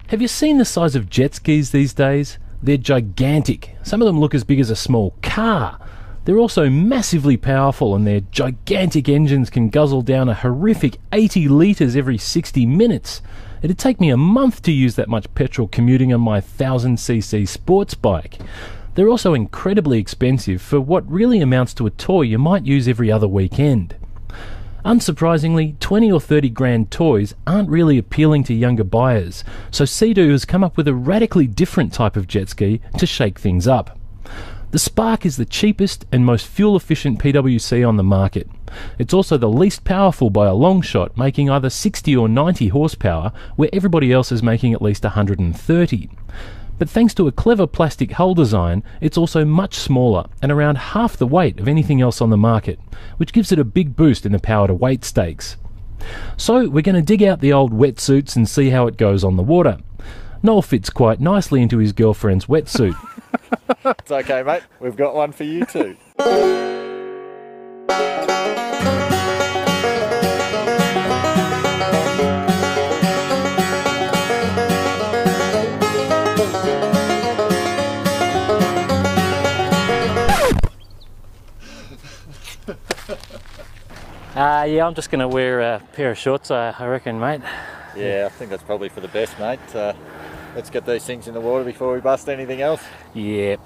Have you seen the size of jet skis these days? They're gigantic. Some of them look as big as a small car. They're also massively powerful, and their gigantic engines can guzzle down a horrific 80 litres every 60 minutes. It'd take me a month to use that much petrol commuting on my 1000cc sports bike. They're also incredibly expensive for what really amounts to a toy you might use every other weekend. Unsurprisingly, 20 or 30 grand toys aren't really appealing to younger buyers, so Seadoo has come up with a radically different type of jet ski to shake things up. The Spark is the cheapest and most fuel-efficient PWC on the market. It's also the least powerful by a long shot, making either 60 or 90 horsepower, where everybody else is making at least 130. But thanks to a clever plastic hull design, it's also much smaller and around half the weight of anything else on the market, which gives it a big boost in the power to weight stakes. So we're going to dig out the old wetsuits and see how it goes on the water. Noel fits quite nicely into his girlfriend's wetsuit. It's okay, mate. We've got one for you too. Yeah, I'm just going to wear a pair of shorts, I reckon, mate. Yeah, I think that's probably for the best, mate. Let's get these things in the water before we bust anything else. Yeah.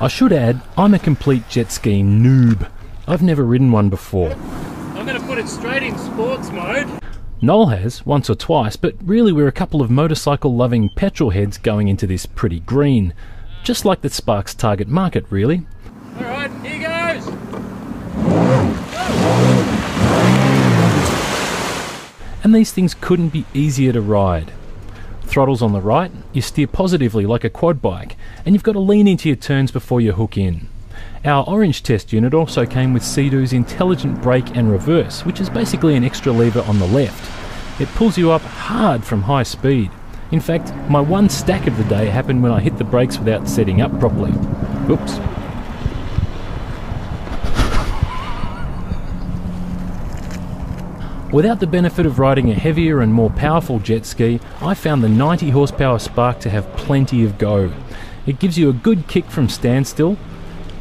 I should add, I'm a complete jet ski noob. I've never ridden one before. I'm going to put it straight in sports mode. Noel has, once or twice, but really we're a couple of motorcycle-loving petrol heads going into this pretty green. Just like the Spark's target market, really. Alright, here goes! And these things couldn't be easier to ride. Throttle's on the right, you steer positively like a quad bike, and you've got to lean into your turns before you hook in. Our orange test unit also came with Seadoo's intelligent brake and reverse, which is basically an extra lever on the left. It pulls you up hard from high speed. In fact, my one stack of the day happened when I hit the brakes without setting up properly. Oops. Without the benefit of riding a heavier and more powerful jet ski, I found the 90 horsepower Spark to have plenty of go. It gives you a good kick from standstill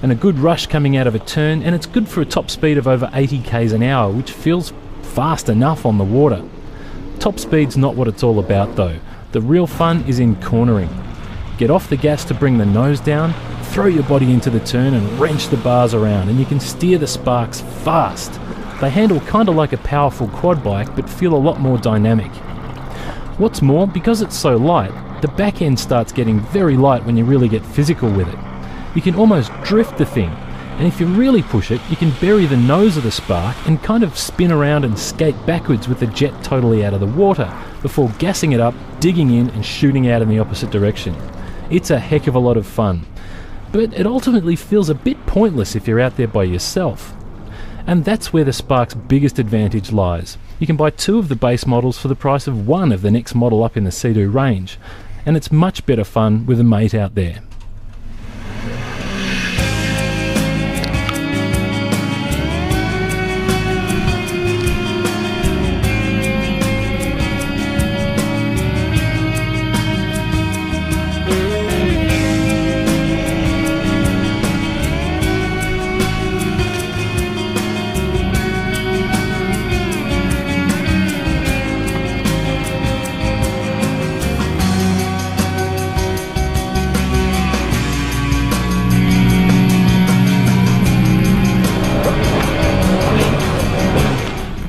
and a good rush coming out of a turn, and it's good for a top speed of over 80 k's an hour, which feels fast enough on the water. Top speed's not what it's all about though. The real fun is in cornering. Get off the gas to bring the nose down, throw your body into the turn and wrench the bars around, and you can steer the Sparks fast. They handle kind of like a powerful quad bike, but feel a lot more dynamic. What's more, because it's so light, the back end starts getting very light when you really get physical with it. You can almost drift the thing, and if you really push it, you can bury the nose of the Spark and kind of spin around and skate backwards with the jet totally out of the water, before gassing it up, digging in and shooting out in the opposite direction. It's a heck of a lot of fun, but it ultimately feels a bit pointless if you're out there by yourself. And that's where the Spark's biggest advantage lies. You can buy two of the base models for the price of one of the next model up in the Seadoo range, and it's much better fun with a mate out there.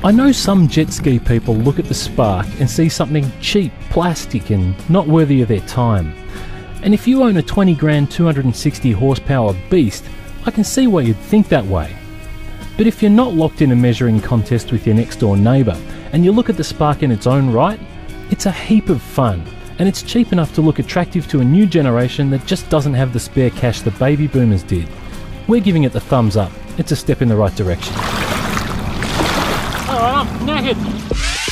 I know some jet ski people look at the Spark and see something cheap, plastic and not worthy of their time. And if you own a 20 grand 260 horsepower beast, I can see why you'd think that way. But if you're not locked in a measuring contest with your next door neighbour and you look at the Spark in its own right, it's a heap of fun, and it's cheap enough to look attractive to a new generation that just doesn't have the spare cash the baby boomers did. We're giving it the thumbs up. It's a step in the right direction. Oh, I'm knackered.